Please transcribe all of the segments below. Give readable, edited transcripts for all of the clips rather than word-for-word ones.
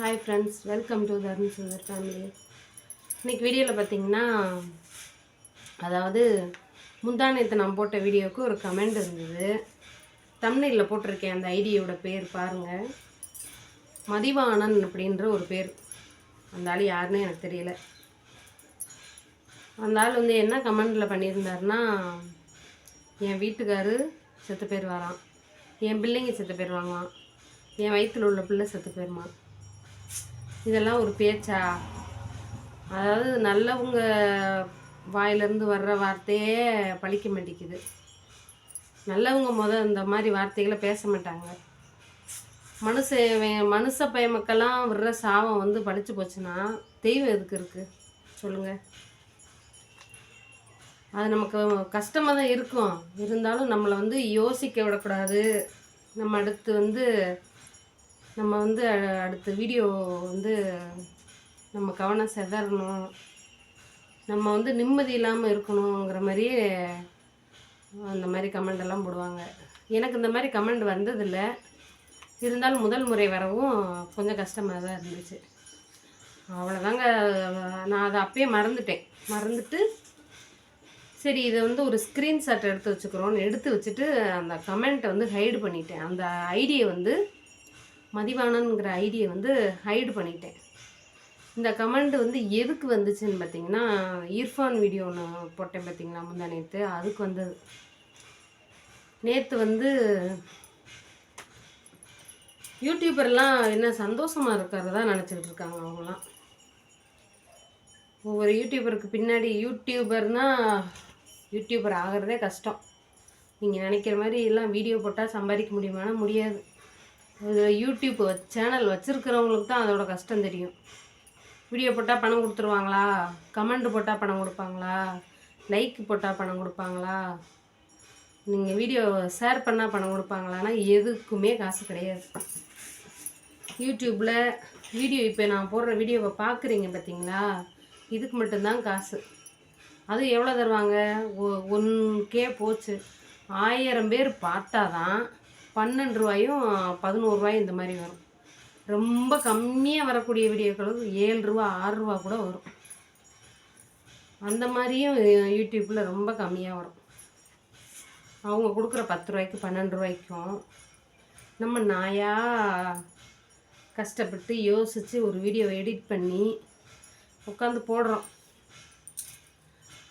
Hi friends, welcome to தர்ம Sundar family. இன்றைக்கி வீடியோவில் பார்த்தீங்கன்னா, அதாவது முந்தானத்து நான் போட்ட வீடியோவுக்கு ஒரு கமெண்ட் இருந்தது. தம்ப்நெயிலில் போட்டிருக்கேன். அந்த ஐடியோட பேர் பாருங்கள், மதிவாணன் அப்படின்ற ஒரு பேர். அந்த ஆள் யாருன்னு எனக்கு தெரியல. அந்த ஆள் வந்து என்ன கமெண்டில் பண்ணியிருந்தாருன்னா, என் வீட்டுக்காரு செத்து போயிடுவாராம், என் பிள்ளைங்க செத்து போயிடுவாங்களாம், என் வயிற்றில் உள்ள பிள்ளை செத்து போயிடுமா. இதெல்லாம் ஒரு பேச்சா? அதாவது நல்லவங்க வாயிலிருந்து வர்ற வார்த்தையே பழிக்க மாட்டேங்குது. நல்லவங்க இந்த மாதிரி வார்த்தைகளை பேச மாட்டாங்க. மனுஷ பயமக்கெல்லாம் விடுற சாபம் வந்து பழிச்சு போச்சுன்னா தெய்வம் எதுக்கு இருக்குது சொல்லுங்கள்? அது நமக்கு கஷ்டமாக தான் இருக்கும். இருந்தாலும் நம்மளை வந்து யோசிக்க விடக்கூடாது. நம்ம அடுத்த வீடியோ வந்து நம்ம கவனம் செதறணும், நம்ம வந்து நிம்மதி இல்லாமல் இருக்கணுங்கிற மாதிரியே அந்த மாதிரி கமெண்ட் எல்லாம் போடுவாங்க. எனக்கு இந்த மாதிரி கமெண்ட் வந்ததில்லை. இருந்தாலும் முதல் முறை வரவும் கொஞ்சம் கஷ்டமாக தான் இருந்துச்சு. அவ்வளோதாங்க. நான் அதை அப்பயே மறந்துட்டு சரி, இதை வந்து ஒரு ஸ்க்ரீன்ஷாட் எடுத்து வச்சுக்கிறோன்னு எடுத்து வச்சுட்டு அந்த கமெண்ட்டை வந்து ஹைடு பண்ணிட்டேன். அந்த ஐடியை வந்து மதிவாணன்கிற ஐடியை வந்து ஹைடு பண்ணிட்டேன். இந்த கமெண்ட் வந்து எதுக்கு வந்துச்சுன்னு பார்த்தீங்கன்னா, இர்ஃபான் வீடியோ ஒன்று போட்டேன் பார்த்தீங்களா முந்தா நேற்று, அதுக்கு வந்தது. நேற்று வந்து யூடியூபர்லாம் என்ன சந்தோஷமாக இருக்கிறதா நினச்சிக்கிட்டு இருக்காங்க. அவங்களாம் ஒவ்வொரு யூடியூபருக்கு பின்னாடி யூடியூபர் ஆகிறதே கஷ்டம். நீங்கள் நினைக்கிற மாதிரி எல்லாம் வீடியோ போட்டால் சம்பாதிக்க முடியுமானா முடியாது. யூடியூப் சேனல் வச்சுருக்கிறவங்களுக்கு தான் அதோட கஷ்டம் தெரியும். வீடியோ போட்டால் பணம் கொடுத்துருவாங்களா, கமெண்ட் போட்டால் பணம் கொடுப்பாங்களா, லைக் போட்டால் பணம் கொடுப்பாங்களா, நீங்கள் வீடியோ ஷேர் பண்ணால் பணம் கொடுப்பாங்களான்னா எதுக்குமே காசு கிடையாது. யூடியூப்பில் இப்போ நான் போடுற வீடியோவை பார்க்குறீங்க பார்த்தீங்களா, இதுக்கு மட்டும்தான் காசு. அது எவ்வளோ தருவாங்க? 1K போச்சு, 1000 பேர் பார்த்தா தான் 12 ரூபாயும் 11 ரூபாயும் இந்த மாதிரி வரும். ரொம்ப கம்மியாக வரக்கூடிய வீடியோக்களுக்கு 7 ரூபா 6 ரூபா கூட வரும். அந்த மாதிரியும் யூடியூப்பில் ரொம்ப கம்மியாக வரும். அவங்க கொடுக்குற 10 ரூபாய்க்கு 12 ரூபாய்க்கும் நம்ம நாயாக கஷ்டப்பட்டு யோசித்து ஒரு வீடியோவை எடிட் பண்ணி உட்காந்து போடுறோம்.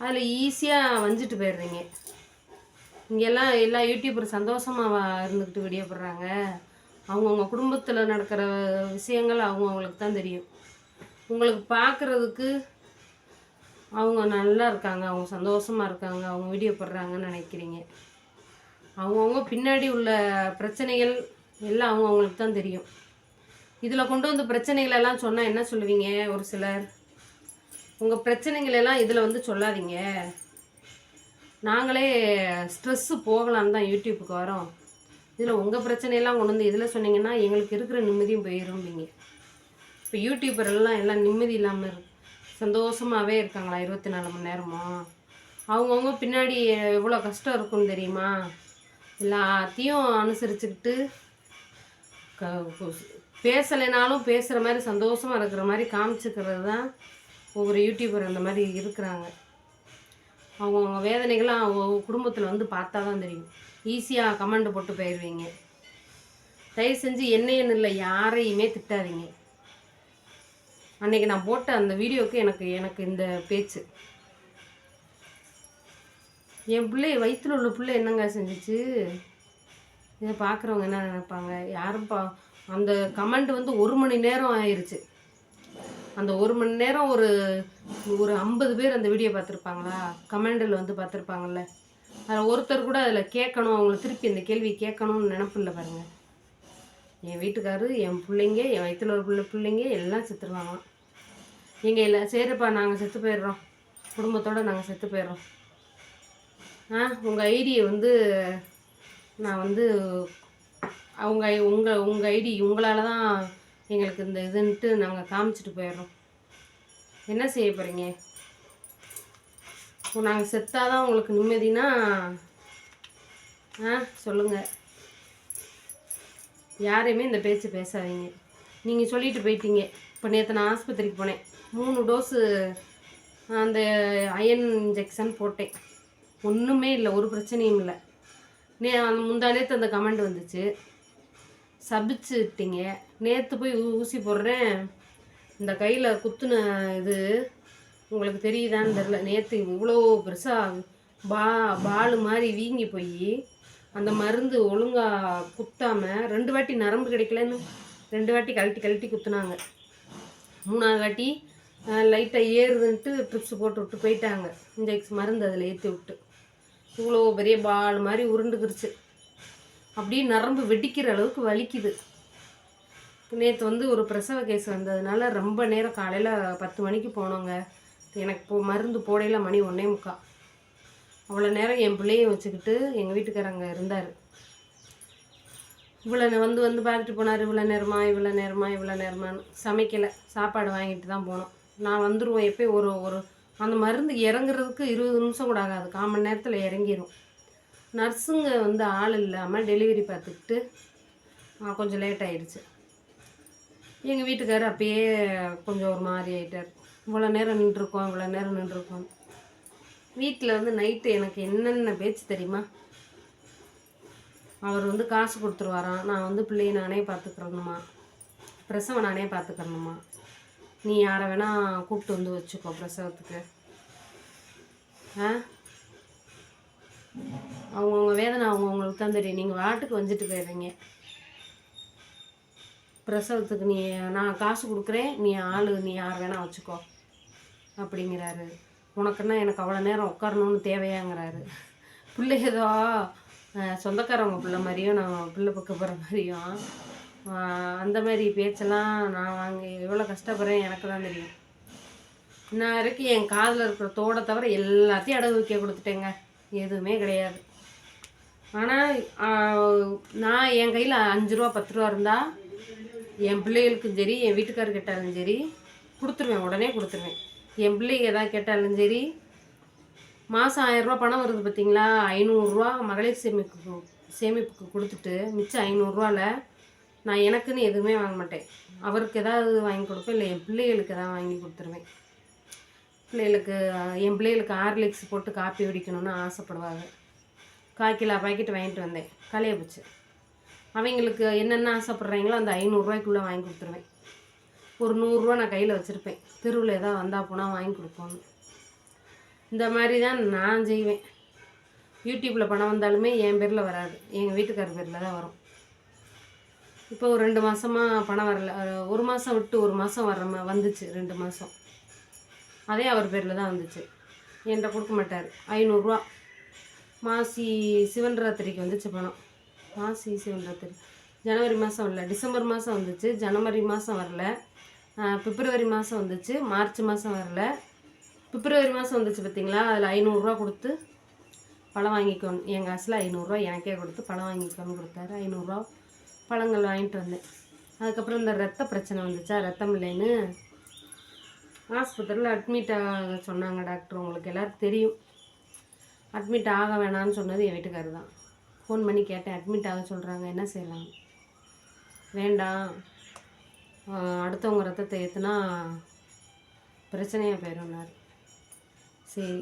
அதில் ஈஸியாக வந்துட்டு போயிடுறீங்க. இங்கெல்லாம் எல்லா யூடியூபர் சந்தோஷமாக இருந்துக்கிட்டு வீடியோ போடுறாங்க. அவங்கவுங்க குடும்பத்தில் நடக்கிற விஷயங்கள் அவங்கவுங்களுக்கு தான் தெரியும். உங்களுக்கு பார்க்குறதுக்கு அவங்க நல்லா இருக்காங்க, அவங்க சந்தோஷமாக இருக்காங்க, அவங்க வீடியோ போடுறாங்கன்னு நினைக்கிறீங்க. அவங்கவுங்க பின்னாடி உள்ள பிரச்சனைகள் எல்லாம் அவங்கவுங்களுக்கு தான் தெரியும். இதில் கொண்டு வந்து பிரச்சனைகளெல்லாம் சொன்னால் என்ன சொல்லுவீங்க? ஒரு சிலர், உங்கள் பிரச்சனைகளெல்லாம் இதில் வந்து சொல்லாதீங்க, நாங்களே ஸ்ட்ரெஸ்ஸு போகலான்னு தான் யூடியூப்புக்கு வரோம், இதில் உங்கள் பிரச்சனையெல்லாம் கொண்டு வந்து இதில் சொன்னீங்கன்னா எங்களுக்கு இருக்கிற நிம்மதியும் போயிரும்பீங்க. இப்போ யூடியூபரெல்லாம் எல்லாம் நிம்மதி இல்லாமல் சந்தோஷமாகவே இருக்காங்களா 24 மணி நேரமும்? அவங்கவுங்க பின்னாடி எவ்வளோ கஷ்டம் இருக்குன்னு தெரியுமா? எல்லாத்தையும் அனுசரிச்சுக்கிட்டு பேசலைனாலும் பேசுகிற மாதிரி சந்தோஷமாக இருக்கிற மாதிரி காமிச்சிக்கிறது தான் ஒவ்வொரு யூடியூபர் அந்த மாதிரி இருக்கிறாங்க. அவங்கவுங்க வேதனைகள்லாம் அவங்க குடும்பத்தில் வந்து பார்த்தா தான் தெரியும். ஈஸியாக கமெண்ட் போட்டு போயிடுவீங்க. தயவு செஞ்சு என்னையன்னு இல்லை, யாரையுமே திட்டாதீங்க. அன்றைக்கி நான் போட்ட அந்த வீடியோவுக்கு எனக்கு இந்த பேச்சு, என் பிள்ளை வயிற்றில் உள்ள பிள்ளை என்னங்க செஞ்சிச்சு, இதை பார்க்குறவங்க என்ன நினைப்பாங்க? யாரும் அந்த கமெண்ட் வந்து 1 மணி நேரம் ஆயிடுச்சு. அந்த 1 மணி நேரம் ஒரு 50 பேர் அந்த வீடியோ பார்த்துருப்பாங்களா? கமெண்டில் வந்து பார்த்துருப்பாங்கல்ல. அதில் ஒருத்தர் கூட அதில் கேட்கணும், அவங்கள திருப்பி இந்த கேள்வி கேட்கணும்னு நினப்பில்லை பாருங்கள். என் வீட்டுக்காரரு, என் பிள்ளைங்க, என் வயிற்றில் ஒரு பிள்ளைங்க எல்லாம் செத்துருவாங்க. நீங்கள் இல்லை சரிப்பா, நாங்கள் செத்து போயிடுறோம், குடும்பத்தோடு நாங்கள் செத்து போயிடுறோம். உங்கள் ஐடியை வந்து நான் வந்து உங்கள் ஐடி உங்களால் தான் எங்களுக்கு இந்த இதுன்ட்டு நாங்கள் காமிச்சிட்டு போயிடுறோம். என்ன செய்ய போகிறீங்க? நாங்கள் செத்தாதான் உங்களுக்கு நிம்மதினா சொல்லுங்கள். யாரையுமே இந்த பேச்சு பேசாதீங்க. நீங்கள் சொல்லிட்டு போயிட்டீங்க. இப்போ நேற்று நான் ஆஸ்பத்திரிக்கு போனேன், 3 டோஸு அந்த அயன் இன்ஜெக்ஷன் போட்டேன். ஒன்றுமே இல்லை, ஒரு பிரச்சனையும் இல்லை. முந்தா நேற்று அந்த கமெண்ட் வந்துச்சு, சபிச்சுட்டீங்க. நேற்று போய் ஊசி போடுறேன், இந்த கையில் குத்துன இது உங்களுக்கு தெரியுதான்னு தெரில. நேற்று இவ்வளோ பெருசாக பால் மாதிரி வீங்கி போய் அந்த மருந்து ஒழுங்காக குத்தாமல் 2 வாட்டி நரம்பு கிடைக்கலன்னு 2 வாட்டி கழட்டி குத்துனாங்க. 3ஆவது வாட்டி லைட்டாக ஏறுதுன்ட்டு ட்ரிப்ஸ் போட்டு விட்டு போயிட்டாங்க. இன்ஜெக்ஷன் மருந்து அதில் ஏற்றி விட்டு இவ்வளோ பெரிய பால் மாதிரி உருண்டுக்கிருச்சு. அப்படியே நரம்பு வெடிக்கிற அளவுக்கு வலிக்குது. நேற்று ஒரு பிரசவ கேஸ் வந்ததுனால ரொம்ப நேரம், காலையில் 10 மணிக்கு போனோங்க. எனக்கு மருந்து போடையில் மணி 1:45. அவ்வளோ நேரம் என் பிள்ளையும் வச்சுக்கிட்டு எங்கள் வீட்டுக்காரங்க இருந்தார். இவ்வளோ வந்து பார்த்துட்டு போனார். இவ்வளோ நேரமானு சமைக்கலை, சாப்பாடு வாங்கிட்டு தான் போனோம். நான் வந்துடுவோம் எப்போயும் ஒரு அந்த மருந்து இறங்குறதுக்கு 20 நிமிஷம் கூட ஆகாது, 1/4 மணி நேரத்தில் இறங்கிடும். நர்ஸுங்க ஆள் இல்லாமல் டெலிவரி பார்த்துக்கிட்டு கொஞ்சம் லேட் ஆகிடுச்சு. எங்கள் வீட்டுக்காரர் அப்பயே கொஞ்சம் ஒரு மாதிரி ஆகிட்டார். இவ்வளோ நேரம் நின்றுருக்கோம். வீட்டில் நைட்டு எனக்கு என்னென்ன பேச்சு தெரியுமா? அவர் காசு கொடுத்துருவாராம், நான் பிள்ளையை நானே பார்த்துக்கிறணுமா, பிரசவம் நானே பார்த்துக்கிறணுமா, நீ யாரை வேணால் கூப்பிட்டு வச்சுக்கோ பிரசவத்துக்கு. அவங்கவுங்க வேதனை அவங்கவுங்களுக்கு தான் தெரியும். நீங்கள் வாட்டுக்கு வந்துட்டு போயிடுறீங்க. பிரசவத்துக்கு நான் காசு கொடுக்குறேன், நீ யார் வேணால் வச்சுக்கோ அப்படிங்கிறாரு. உனக்குன்னா எனக்கு அவ்வளோ நேரம் உட்காரணும்னு தேவையாங்கிறாரு. பிள்ளை ஏதோ சொந்தக்காரவங்க பிள்ளை மாதிரியும் நான் பிள்ளை பக்கம் போகிற மாதிரியும் அந்த மாதிரி பேச்செல்லாம் நான் எவ்வளோ கஷ்டப்படுறேன் எனக்கு தான் தெரியும். இன்ன வரைக்கும் என் காதில் இருக்கிற தோடை தவிர எல்லாத்தையும் அடகு வைக்க கொடுத்துட்டேங்க, எதுவுமே கிடையாது. ஆனால் நான் என் கையில் 5 ரூபா 10 ரூபா இருந்தால் என் பிள்ளைகளுக்கும் சரி, என் வீட்டுக்காரர் கேட்டாலும் சரி கொடுத்துருவேன், உடனே கொடுத்துருவேன். என் பிள்ளைங்க எதாவது கேட்டாலும் சரி, மாதம் 1000 ரூபா பணம் வருது பார்த்தீங்களா, 500 ரூபா மகளிர் சேமிப்புக்கு கொடுத்துட்டு மிச்சம் 500 ரூபாவில் நான் எனக்குன்னு எதுவுமே வாங்க மாட்டேன். அவருக்கு ஏதாவது வாங்கி கொடுப்பேன், இல்லை என் பிள்ளைகளுக்கு எதாவது வாங்கி கொடுத்துருவேன். என் பிள்ளைகளுக்கு ஹார்லிக்ஸ் போட்டு காப்பி குடிக்கணும்னு ஆசைப்படுவாங்க. 1/4 கிலோ பாக்கெட் வாங்கிட்டு வந்தேன், கலைய போச்சு. அவங்களுக்கு என்னென்ன ஆசைப்பட்றாங்களோ அந்த 500 ரூபாய்க்குள்ளே வாங்கி கொடுத்துருவேன். ஒரு 100 ரூபா நான் கையில் வச்சுருப்பேன், தெருவில் ஏதாவது வந்தால் போனால் வாங்கி கொடுப்போன்னு. இந்த மாதிரி தான் நான் செய்வேன். யூடியூப்பில் பணம் வந்தாலுமே என் பேரில் வராது, எங்கள் வீட்டுக்காரர் பேரில் தான் வரும். இப்போ ஒரு 2 மாதமாக பணம் வரல, 1 மாதம் விட்டு 1 மாதம் வந்துச்சு, 2 மாதம் அதே அவர் பேரில் தான் வந்துச்சு. என்கிட்ட கொடுக்க மாட்டார். 500 ரூபா மாசி சிவன்ராத்திரிக்கு வந்துச்சு பணம். மாசி சிவன்ராத்திரி ஜனவரி மாதம் வரல, டிசம்பர் மாதம் வந்துச்சு, ஜனவரி மாதம் வரல, பிப்ரவரி மாதம் வந்துச்சு, மார்ச் மாதம் வரல. பிப்ரவரி மாதம் வந்துச்சு பார்த்தீங்களா, அதில் 500 ரூபா கொடுத்து பழம் வாங்கிக்கணும். என் காசில் 500 ரூபா எனக்கே கொடுத்து பழம் வாங்கிக்கணும்னு கொடுத்தாரு. 500 ரூபா பழங்கள் வாங்கிட்டு வந்தேன். அதுக்கப்புறம் இந்த ரத்த பிரச்சனை வந்துச்சா, ரத்தம் இல்லைன்னு ஆஸ்பத்திரியில் அட்மிட் ஆக சொன்னாங்க டாக்டர். உங்களுக்கு எல்லோரும் தெரியும். அட்மிட் ஆக வேணான்னு சொன்னது என் வீட்டுக்காரர் தான். ஃபோன் பண்ணி கேட்டேன், அட்மிட் ஆக சொல்கிறாங்க, என்ன செய்யலாம்? வேண்டாம், அடுத்தவங்க ரத்தத்தை ஏற்றுனா பிரச்சனையாக போயிடும்னாரு. சரி,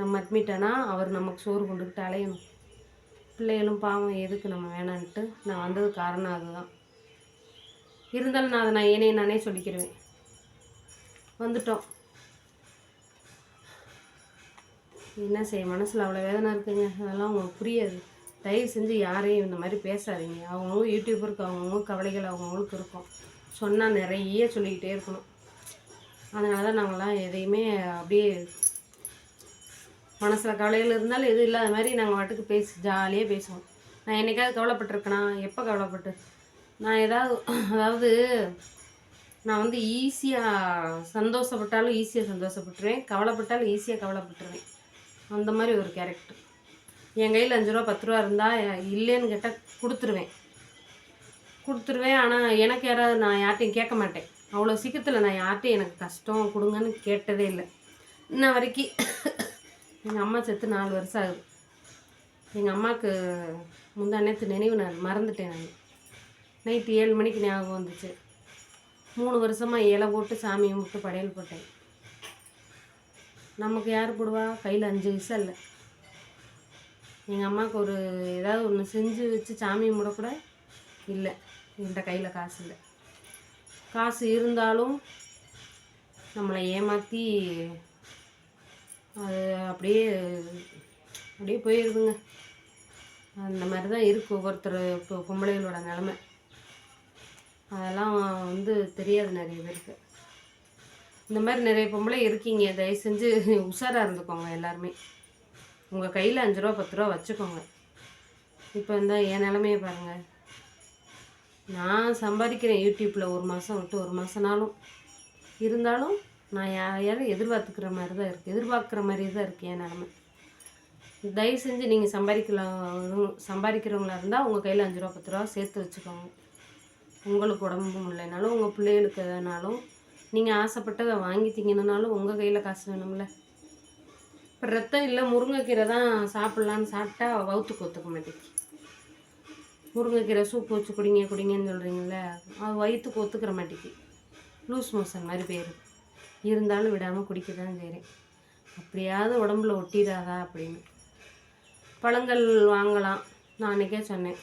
நம்ம அட்மிட் ஆனால் அவர் நமக்கு சோறு கொண்டுக்கிட்டு அலையணும், பிள்ளைகளும் பாவம், எதுக்கு நம்ம வேணான்ட்டு நான் வந்தது காரணம் அதுதான். இருந்தாலும் நான் என்னையை நானே சொல்லிக்கிடுவேன். வந்துட்டோம், என்ன செய்ய, மனசில் அவ்வளோ வேதனை இருக்குங்க. அதெல்லாம் உங்களுக்கு புரியாது. தயவு செஞ்சு யாரையும் இந்த மாதிரி பேசாதீங்க. அவங்கவுங்க யூடியூபருக்கு அவங்கவுங்க கவலைகள் அவங்கவுங்களுக்கு இருக்கும். சொன்னால் நிறைய சொல்லிக்கிட்டே இருக்கணும். அதனால தான் நாங்கள்லாம் எதையுமே அப்படியே மனசில் கவலைகள் இருந்தாலும் எதுவும் இல்லாத மாதிரி நாங்கள் வாட்டுக்கு ஜாலியாக பேசுவோம். நான் என்றைக்காவது கவலைப்பட்டிருக்கேனா? எப்போ கவலைப்பட்டு நான் அதாவது நான் ஈஸியாக சந்தோஷப்பட்டாலும் ஈஸியாக சந்தோஷப்பட்டுருவேன், கவலைப்பட்டாலும் ஈஸியாக கவலைப்பட்டுருவேன். அந்த மாதிரி ஒரு கேரக்டர். என் கையில் 5 ரூபா 10 ரூபா இருந்தால் இல்லைன்னு கேட்டால் கொடுத்துருவேன். ஆனால் எனக்கு யாராவது, நான் யார்ட்டையும் கேட்க மாட்டேன். அவ்வளோ சீக்கிரத்தில் நான் யார்ட்டையும் எனக்கு கஷ்டம் கொடுங்கன்னு கேட்டதே இல்லை இன்ன வரைக்கும். எங்கள் அம்மா செத்து 4 வருஷம் ஆகுது. எங்கள் அம்மாவுக்கு முந்தா நேற்று நினைவு நாள், மறந்துட்டேன். நான் நைட்டு 7 மணிக்கு ஞாபகம் வந்துச்சு. 3 வருஷமாக இலை போட்டு சாமி கும்பிட்டு படையல் போட்டேன். நமக்கு யார் போடுவா? கையில் 5 பைசா இல்லை. எங்கள் அம்மாவுக்கு ஒரு ஏதாவது ஒன்று செஞ்சு வச்சு சாமி கும்பிடக்கூட இல்லை. என்கிட்ட கையில் காசு இல்லை. காசு இருந்தாலும் நம்மளை ஏமாற்றி அது அப்படியே அப்படியே போயிடுதுங்க. அந்த மாதிரி தான் இருக்குது ஒவ்வொருத்தர் இப்போ பொம்பளைகளோட நிலமை. அதெல்லாம் வந்து தெரியாது நிறைய பேருக்கு. இந்த மாதிரி நிறைய பொம்பளை இருக்கீங்க. தயவு செஞ்சு உஷாராக இருந்துக்கோங்க எல்லாருமே. உங்கள் கையில் 5 ரூபா 10 ரூபா வச்சுக்கோங்க. இப்போ இந்த என் நிலமையை பாருங்கள். நான் சம்பாதிக்கிறேன் யூடியூப்பில் 1 மாதம் விட்டு 1 மாதம்னாலும். இருந்தாலும் நான் யாரும் எதிர்பார்த்துக்கிற மாதிரி தான் இருக்குது. எதிர்பார்க்குற மாதிரி தான் இருக்குது என் நிலமை. தயவு செஞ்சு நீங்கள் சம்பாதிக்கிறவங்களா இருந்தால் உங்கள் கையில் 5 ரூபா 10 ரூபா சேர்த்து வச்சுக்கோங்க. உங்களுக்கு உடம்பு முடியலைனாலும் உங்கள் பிள்ளைகளுக்கு எதுனாலும் நீங்கள் ஆசைப்பட்டதை வாங்கி திங்கணுனாலும் உங்கள் கையில் காசு வேணும்ல. இப்போ ரத்தம் இல்லை முருங்கைக்கீரை தான் சாப்பிட்லான்னு சாப்பிட்டா வவுத்துக்கு ஒத்துக்க மாட்டேங்குது. முருங்கைக்கீரை சூப்பு வச்சு குடிங்கன்னு சொல்கிறீங்களே, அது வயிற்றுக்கு ஒத்துக்கிற மாட்டேங்குது. லூஸ் மோஷன் மாதிரி போயிடுது. இருந்தாலும் விடாமல் குடிக்க தான் செய்கிறேன். அப்படியாவது உடம்புல ஒட்டிடாதா அப்படின்னு. பழங்கள் வாங்கலாம். நான் அன்றைக்கே சொன்னேன்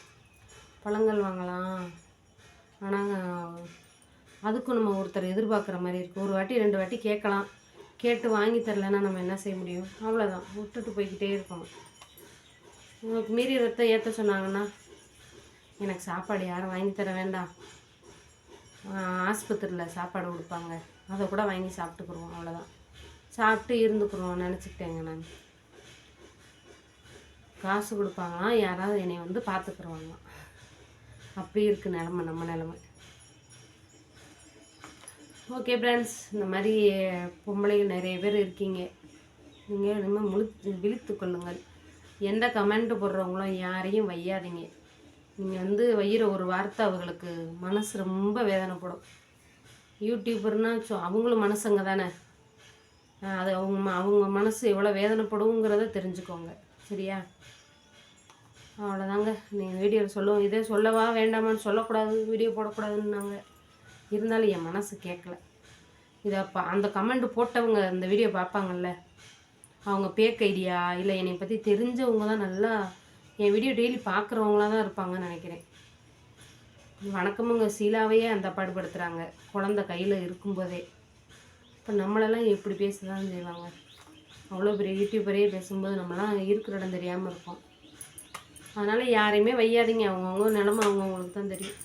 பழங்கள் வாங்கலாம். ஆனால் அதுக்கும் நம்ம ஒருத்தர் எதிர்பார்க்குற மாதிரி இருக்குது. ஒரு வாட்டி 2 வாட்டி கேட்கலாம். கேட்டு வாங்கி தரலைன்னா நம்ம என்ன செய்ய முடியும்? அவ்வளோதான், விட்டுட்டு போய்கிட்டே இருக்கணும். உங்களுக்கு மீறி ரத்தம் ஏற்ற சொன்னாங்கன்னா எனக்கு சாப்பாடு யாரும் வாங்கி தர வேண்டாம், ஆஸ்பத்திரியில் சாப்பாடு கொடுப்பாங்க, அதை கூட வாங்கி சாப்பிட்டுக்குருவோம். அவ்வளோதான், சாப்பிட்டு இருந்துக்குருவோம் நினச்சிக்கிட்டேங்க. நான் காசு கொடுப்பாங்களாம், யாராவது என்னை வந்து பார்த்துக்குருவாங்களாம். அப்படி இருக்குது நிலமை, நம்ம நிலமை. ஓகே ஃப்ரெண்ட்ஸ், இந்த மாதிரி பொம்பளைகள் நிறைய பேர் இருக்கீங்க. நீங்கள் இனிமேல் விழித்து கொள்ளுங்கள். எந்த கமெண்ட் போடுறவங்களும் யாரையும் வையாதீங்க. நீங்கள் வந்து வையிற ஒரு வார்த்தை அவங்களுக்கு மனசு ரொம்ப வேதனைப்படும். யூடியூபர்னா அவங்களும் மனசுங்க தானே. அது அவங்க மனசு எவ்வளோ வேதனைப்படுங்கிறத தெரிஞ்சுக்கோங்க. சரியா? அவ்வளோதாங்க. நீங்கள் வீடியோவில் சொல்லுவோம், இதே சொல்லவா வேண்டாமான்னு சொல்லக்கூடாது, வீடியோ போடக்கூடாதுன்னாங்க. இருந்தாலும் என் மனசு கேட்கல. இதை அந்த கமெண்ட் போட்டவங்க இந்த வீடியோ பார்ப்பாங்கல்ல, அவங்க பேக் ஐடியா இல்லை என்னை பற்றி தெரிஞ்சவங்க தான் நல்லா என் வீடியோ டெய்லி பார்க்குறவங்களாக தான் இருப்பாங்கன்னு நினைக்கிறேன். வணக்கமுங்க, சீலாவையே அந்த பாடுபடுத்துகிறாங்க குழந்தை கையில் இருக்கும்போதே. இப்போ நம்மளெல்லாம் எப்படி பேசதான் செய்வாங்க? அவ்வளோ பெரிய யூடியூபரே பேசும்போது நம்மளாம் இருக்கிற இடம் தெரியாமல் இருப்போம். அதனால் யாரையுமே வையாதீங்க. அவங்கவுங்க நிலமை அவங்கவுங்களுக்கு தான் தெரியும்.